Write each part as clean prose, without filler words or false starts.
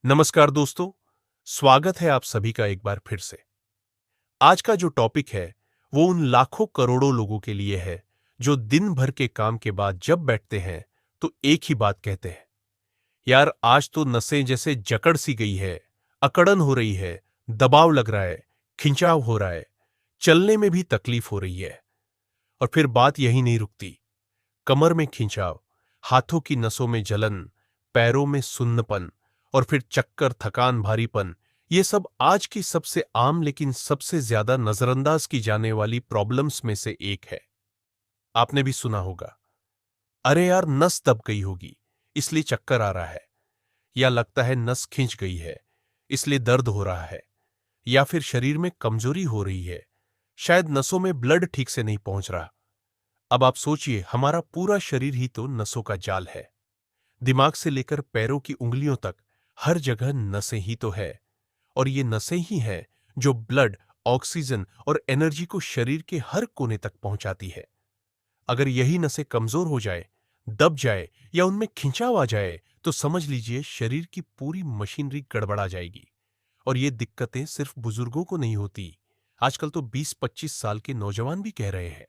नमस्कार दोस्तों, स्वागत है आप सभी का एक बार फिर से। आज का जो टॉपिक है, वो उन लाखों करोड़ों लोगों के लिए है, जो दिन भर के काम के बाद जब बैठते हैं, तो एक ही बात कहते हैं, यार आज तो नसें जैसे जकड़ सी गई है, अकड़न हो रही है, दबाव लग रहा है, खिंचाव हो रहा है, चलने में भी तकलीफ हो रही है। और फिर बात यही नहीं रुकती, कमर में खिंचाव, हाथों की नसों में जलन, पैरों में सुन्नपन और फिर चक्कर, थकान, भारीपन, ये सब आज की सबसे आम लेकिन सबसे ज्यादा नजरअंदाज की जाने वाली प्रॉब्लम्स में से एक है। आपने भी सुना होगा, अरे यार नस दब गई होगी, इसलिए चक्कर आ रहा है, या लगता है नस खिंच गई है, इसलिए दर्द हो रहा है, या फिर शरीर में कमजोरी हो रही है, शायद नसों में ब्लड ठीक से नहीं पहुंच रहा। अब आप सोचिए, हमारा पूरा शरीर ही तो नसों का जाल है। दिमाग से लेकर पैरों की उंगलियों तक हर जगह नसें ही तो है, और ये नसें ही हैं जो ब्लड, ऑक्सीजन और एनर्जी को शरीर के हर कोने तक पहुंचाती है। अगर यही नसें कमजोर हो जाए, दब जाए या उनमें खिंचाव आ जाए, तो समझ लीजिए शरीर की पूरी मशीनरी गड़बड़ा जाएगी। और ये दिक्कतें सिर्फ बुजुर्गों को नहीं होती, आजकल तो 20-25 साल के नौजवान भी कह रहे हैं,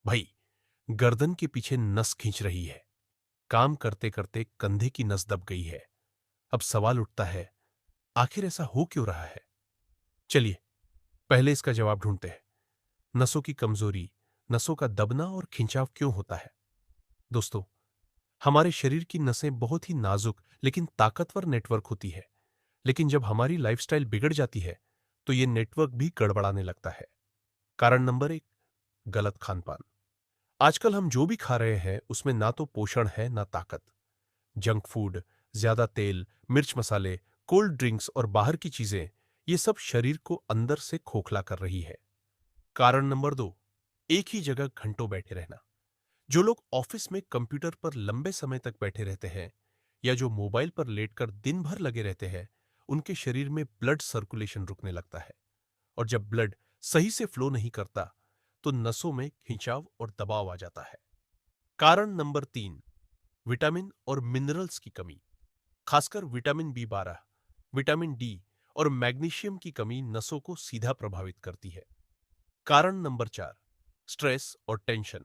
भाई गर्दन के पीछे नस खींच रही है, काम करते करते कंधे की नस दब गई है। अब सवाल उठता है, आखिर ऐसा हो क्यों रहा है? चलिए पहले इसका जवाब ढूंढते हैं। नसों की कमजोरी, नसों का दबना और खिंचाव क्यों होता है? दोस्तों, हमारे शरीर की नसें बहुत ही नाजुक लेकिन ताकतवर नेटवर्क होती है, लेकिन जब हमारी लाइफस्टाइल बिगड़ जाती है, तो ये नेटवर्क भी गड़बड़ाने लगता है। कारण नंबर 1, गलत खानपान। आजकल हम जो भी खा रहे हैं, उसमें ना तो पोषण है ना ताकत। जंक फूड, ज्यादा तेल, मिर्च मसाले, कोल्ड ड्रिंक्स और बाहर की चीजें, ये सब शरीर को अंदर से खोखला कर रही है। कारण नंबर 2, एक ही जगह घंटों बैठे रहना। जो लोग ऑफिस में कंप्यूटर पर लंबे समय तक बैठे रहते हैं, या जो मोबाइल पर लेटकर दिन भर लगे रहते हैं, उनके शरीर में ब्लड सर्कुलेशन रुकने लगता है। और जब ब्लड सही से फ्लो नहीं करता, तो नसों में खिंचाव और दबाव आ जाता है। कारण नंबर 3, विटामिन और मिनरल्स की कमी। खासकर विटामिन बी 12, विटामिन डी और मैग्नीशियम की कमी नसों को सीधा प्रभावित करती है। कारण नंबर 4, स्ट्रेस और टेंशन।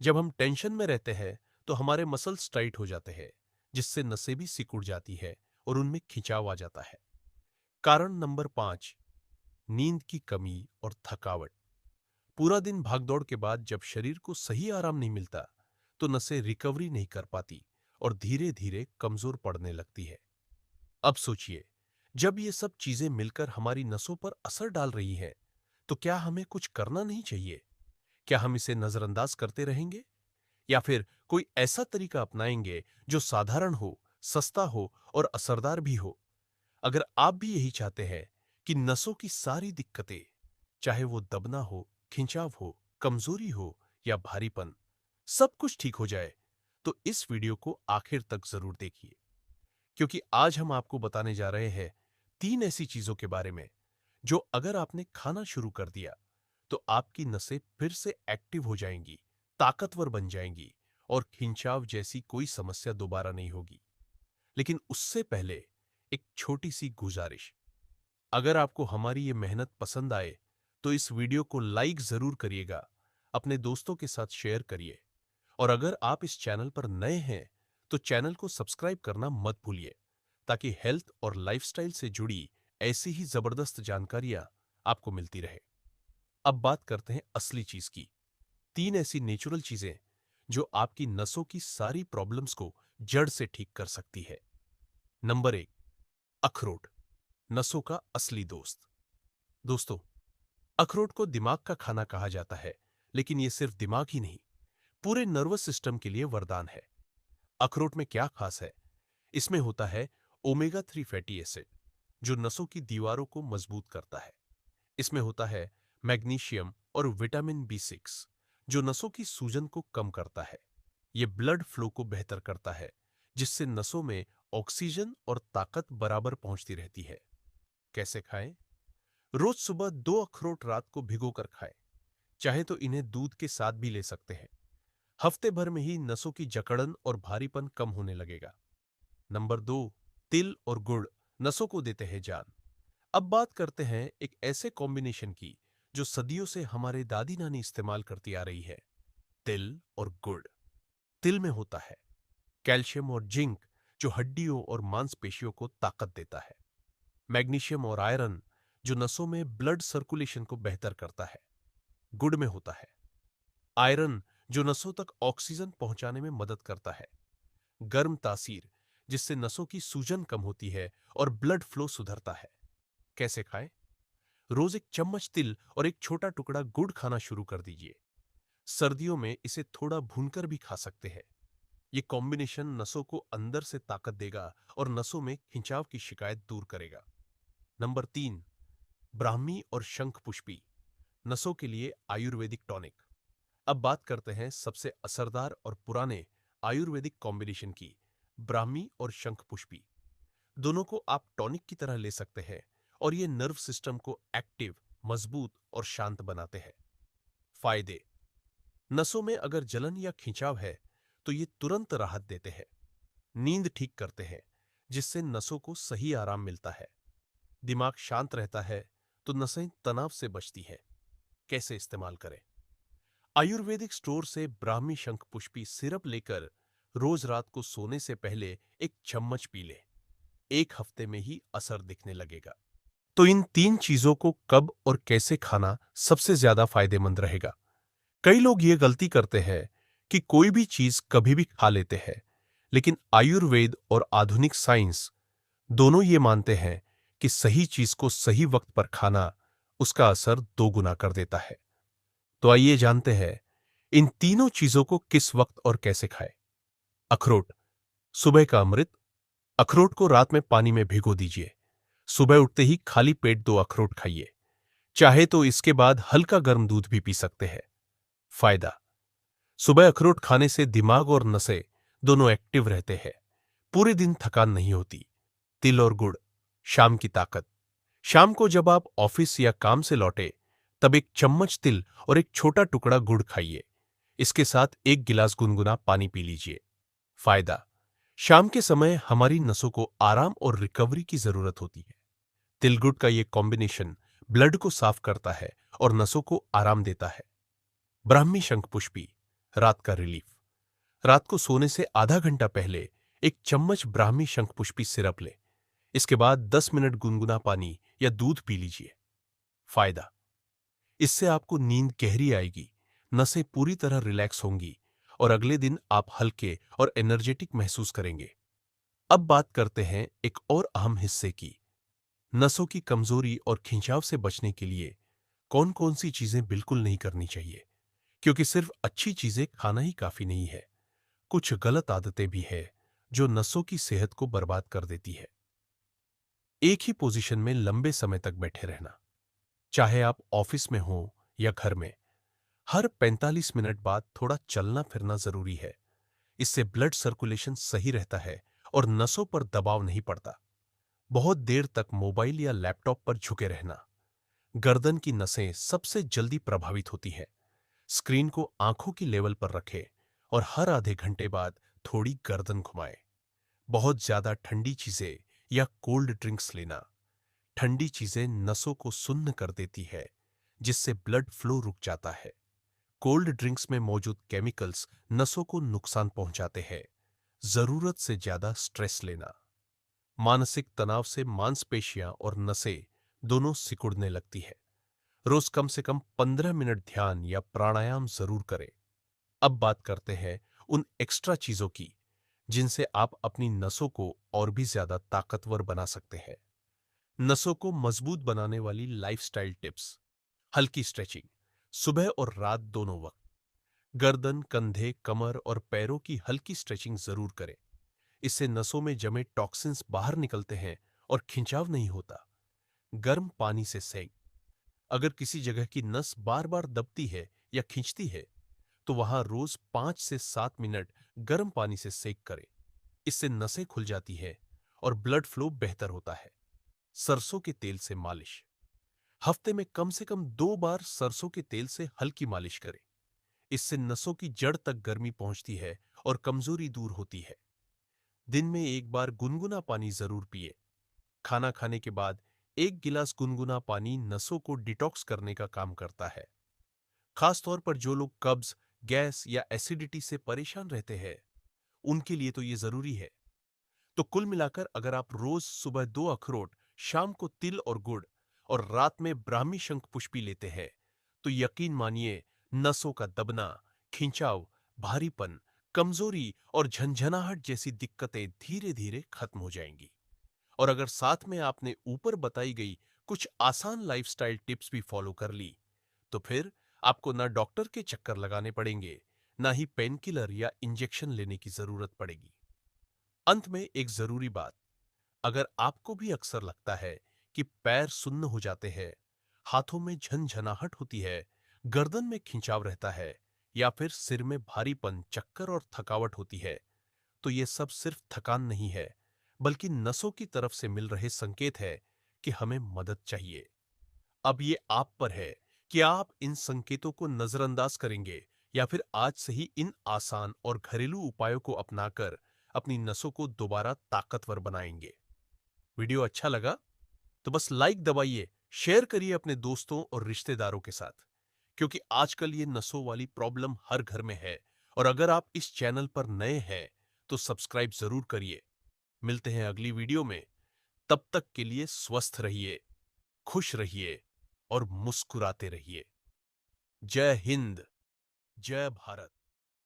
जब हम टेंशन में रहते हैं, तो हमारे मसल्स टाइट हो जाते हैं, जिससे नसें भी सिकुड़ जाती है और उनमें खिंचाव आ जाता है। कारण नंबर 5, नींद की कमी और थकावट। पूरा दिन भागदौड़ के बाद जब शरीर को सही आराम नहीं मिलता, तो नसें रिकवरी नहीं कर पाती और धीरे धीरे कमजोर पड़ने लगती है। अब सोचिए, जब ये सब चीजें मिलकर हमारी नसों पर असर डाल रही हैं, तो क्या हमें कुछ करना नहीं चाहिए? क्या हम इसे नजरअंदाज करते रहेंगे, या फिर कोई ऐसा तरीका अपनाएंगे जो साधारण हो, सस्ता हो और असरदार भी हो? अगर आप भी यही चाहते हैं कि नसों की सारी दिक्कतें, चाहे वो दबना हो, खिंचाव हो, कमजोरी हो या भारीपन, सब कुछ ठीक हो जाए, तो इस वीडियो को आखिर तक जरूर देखिए, क्योंकि आज हम आपको बताने जा रहे हैं 3 ऐसी चीजों के बारे में, जो अगर आपने खाना शुरू कर दिया, तो आपकी नसें फिर से एक्टिव हो जाएंगी, ताकतवर बन जाएंगी और खिंचाव जैसी कोई समस्या दोबारा नहीं होगी। लेकिन उससे पहले एक छोटी सी गुजारिश, अगर आपको हमारी ये मेहनत पसंद आए, तो इस वीडियो को लाइक जरूर करिएगा, अपने दोस्तों के साथ शेयर करिए, और अगर आप इस चैनल पर नए हैं, तो चैनल को सब्सक्राइब करना मत भूलिए, ताकि हेल्थ और लाइफस्टाइल से जुड़ी ऐसी ही जबरदस्त जानकारियां आपको मिलती रहे। अब बात करते हैं असली चीज की। 3 ऐसी नेचुरल चीजें जो आपकी नसों की सारी प्रॉब्लम्स को जड़ से ठीक कर सकती है। नंबर 1, अखरोट, नसों का असली दोस्त। दोस्तों, अखरोट को दिमाग का खाना कहा जाता है, लेकिन यह सिर्फ दिमाग ही नहीं, पूरे नर्वस सिस्टम के लिए वरदान है। अखरोट में क्या खास है? इसमें होता है ओमेगा 3 फैटी एसिड, जो नसों की दीवारों को मजबूत करता है। इसमें होता है मैग्नीशियम और विटामिन बी 6, जो नसों की सूजन को कम करता है। ये ब्लड फ्लो को बेहतर करता है, जिससे नसों में ऑक्सीजन और ताकत बराबर पहुंचती रहती है। कैसे खाएं? रोज सुबह 2 अखरोट रात को भिगोकर खाएं। चाहे तो इन्हें दूध के साथ भी ले सकते हैं। हफ्ते भर में ही नसों की जकड़न और भारीपन कम होने लगेगा। नंबर 2, तिल और गुड़, नसों को देते हैं जान। अब बात करते हैं एक ऐसे कॉम्बिनेशन की जो सदियों से हमारे दादी नानी इस्तेमाल करती आ रही है, तिल और गुड़। तिल में होता है कैल्शियम और जिंक जो हड्डियों और मांसपेशियों को ताकत देता है। मैग्नीशियम और आयरन जो नसों में ब्लड सर्कुलेशन को बेहतर करता है। गुड़ में होता है आयरन जो नसों तक ऑक्सीजन पहुंचाने में मदद करता है। गर्म तासीर जिससे नसों की सूजन कम होती है और ब्लड फ्लो सुधरता है। कैसे खाएं? रोज एक चम्मच तिल और एक छोटा टुकड़ा गुड़ खाना शुरू कर दीजिए। सर्दियों में इसे थोड़ा भूनकर भी खा सकते हैं। ये कॉम्बिनेशन नसों को अंदर से ताकत देगा और नसों में खिंचाव की शिकायत दूर करेगा। नंबर 3, ब्राह्मी और शंख पुष्पी, नसों के लिए आयुर्वेदिक टॉनिक। अब बात करते हैं सबसे असरदार और पुराने आयुर्वेदिक कॉम्बिनेशन की, ब्राह्मी और शंख पुष्पी। दोनों को आप टॉनिक की तरह ले सकते हैं और ये नर्व सिस्टम को एक्टिव, मजबूत और शांत बनाते हैं। फायदे: नसों में अगर जलन या खिंचाव है तो ये तुरंत राहत देते हैं। नींद ठीक करते हैं जिससे नसों को सही आराम मिलता है। दिमाग शांत रहता है तो नसें तनाव से बचती हैं। कैसे इस्तेमाल करें? आयुर्वेदिक स्टोर से ब्राह्मी शंख पुष्पी सिरप लेकर रोज रात को सोने से पहले एक चम्मच पी लें। 1 हफ्ते में ही असर दिखने लगेगा। तो इन 3 चीजों को कब और कैसे खाना सबसे ज्यादा फायदेमंद रहेगा? कई लोग ये गलती करते हैं कि कोई भी चीज कभी भी खा लेते हैं, लेकिन आयुर्वेद और आधुनिक साइंस दोनों ये मानते हैं कि सही चीज को सही वक्त पर खाना उसका असर 2 गुना कर देता है। तो आइए जानते हैं इन तीनों चीजों को किस वक्त और कैसे खाएं। अखरोट, सुबह का अमृत। अखरोट को रात में पानी में भिगो दीजिए। सुबह उठते ही खाली पेट 2 अखरोट खाइए। चाहे तो इसके बाद हल्का गर्म दूध भी पी सकते हैं। फायदा: सुबह अखरोट खाने से दिमाग और नसें दोनों एक्टिव रहते हैं। पूरे दिन थकान नहीं होती। तिल और गुड़, शाम की ताकत। शाम को जब आप ऑफिस या काम से लौटे तब एक चम्मच तिल और एक छोटा टुकड़ा गुड़ खाइए। इसके साथ 1 गिलास गुनगुना पानी पी लीजिए। फायदा: शाम के समय हमारी नसों को आराम और रिकवरी की जरूरत होती है। तिल गुड़ का यह कॉम्बिनेशन ब्लड को साफ करता है और नसों को आराम देता है। ब्राह्मी शंख पुष्पी, रात का रिलीफ। रात को सोने से आधा घंटा पहले एक चम्मच ब्राह्मी शंख पुष्पी सिरप लें। इसके बाद 10 मिनट गुनगुना पानी या दूध पी लीजिए। फायदा: इससे आपको नींद गहरी आएगी, नसें पूरी तरह रिलैक्स होंगी और अगले दिन आप हल्के और एनर्जेटिक महसूस करेंगे। अब बात करते हैं एक और अहम हिस्से की, नसों की कमजोरी और खिंचाव से बचने के लिए कौन कौन सी चीजें बिल्कुल नहीं करनी चाहिए। क्योंकि सिर्फ अच्छी चीजें खाना ही काफी नहीं है, कुछ गलत आदतें भी हैं जो नसों की सेहत को बर्बाद कर देती है। एक ही पोजीशन में लंबे समय तक बैठे रहना, चाहे आप ऑफिस में हो या घर में, हर 45 मिनट बाद थोड़ा चलना फिरना जरूरी है। इससे ब्लड सर्कुलेशन सही रहता है और नसों पर दबाव नहीं पड़ता। बहुत देर तक मोबाइल या लैपटॉप पर झुके रहना, गर्दन की नसें सबसे जल्दी प्रभावित होती है। स्क्रीन को आंखों की लेवल पर रखें और हर आधे घंटे बाद थोड़ी गर्दन घुमाएं। बहुत ज्यादा ठंडी चीजें या कोल्ड ड्रिंक्स लेना, ठंडी चीजें नसों को सुन्न कर देती है जिससे ब्लड फ्लो रुक जाता है। कोल्ड ड्रिंक्स में मौजूद केमिकल्स नसों को नुकसान पहुंचाते हैं। जरूरत से ज्यादा स्ट्रेस लेना, मानसिक तनाव से मांसपेशियां और नसें दोनों सिकुड़ने लगती है। रोज कम से कम 15 मिनट ध्यान या प्राणायाम जरूर करें। अब बात करते हैं उन एक्स्ट्रा चीजों की जिनसे आप अपनी नसों को और भी ज्यादा ताकतवर बना सकते हैं। नसों को मजबूत बनाने वाली लाइफस्टाइल टिप्स। हल्की स्ट्रेचिंग, सुबह और रात दोनों वक्त। गर्दन, कंधे, कमर और पैरों की हल्की स्ट्रेचिंग जरूर करें। इससे नसों में जमे टॉक्सिन्स बाहर निकलते हैं और खिंचाव नहीं होता। गर्म पानी से सेक, अगर किसी जगह की नस बार बार दबती है या खींचती है तो वहां रोज 5 से 7 मिनट गर्म पानी से सेक करें। इससे नसें खुल जाती है और ब्लड फ्लो बेहतर होता है। सरसों के तेल से मालिश, हफ्ते में कम से कम 2 बार सरसों के तेल से हल्की मालिश करें। इससे नसों की जड़ तक गर्मी पहुंचती है और कमजोरी दूर होती है। दिन में 1 बार गुनगुना पानी जरूर पिए। खाना खाने के बाद 1 गिलास गुनगुना पानी नसों को डिटॉक्स करने का काम करता है। खास तौर पर जो लोग कब्ज, गैस या एसिडिटी से परेशान रहते हैं, उनके लिए तो ये जरूरी है। तो कुल मिलाकर अगर आप रोज सुबह 2 अखरोट, शाम को तिल और गुड़ और रात में ब्राह्मी शंख पुष्पी लेते हैं, तो यकीन मानिए नसों का दबना, खिंचाव, भारीपन, कमजोरी और झंझनाहट जैसी दिक्कतें धीरे धीरे खत्म हो जाएंगी। और अगर साथ में आपने ऊपर बताई गई कुछ आसान लाइफस्टाइल टिप्स भी फॉलो कर ली, तो फिर आपको ना डॉक्टर के चक्कर लगाने पड़ेंगे, ना ही पेन किलर या इंजेक्शन लेने की जरूरत पड़ेगी। अंत में एक जरूरी बात, अगर आपको भी अक्सर लगता है कि पैर सुन्न हो जाते हैं, हाथों में झनझनाहट होती है, गर्दन में खिंचाव रहता है या फिर सिर में भारीपन, चक्कर और थकावट होती है, तो ये सब सिर्फ थकान नहीं है, बल्कि नसों की तरफ से मिल रहे संकेत है कि हमें मदद चाहिए। अब ये आप पर है कि आप इन संकेतों को नजरअंदाज करेंगे या फिर आज से ही इन आसान और घरेलू उपायों को अपनाकर अपनी नसों को दोबारा ताकतवर बनाएंगे। वीडियो अच्छा लगा तो बस लाइक दबाइए, शेयर करिए अपने दोस्तों और रिश्तेदारों के साथ, क्योंकि आजकल ये नसों वाली प्रॉब्लम हर घर में है। और अगर आप इस चैनल पर नए हैं तो सब्सक्राइब जरूर करिए। मिलते हैं अगली वीडियो में। तब तक के लिए स्वस्थ रहिए, खुश रहिए और मुस्कुराते रहिए। जय हिंद, जय भारत।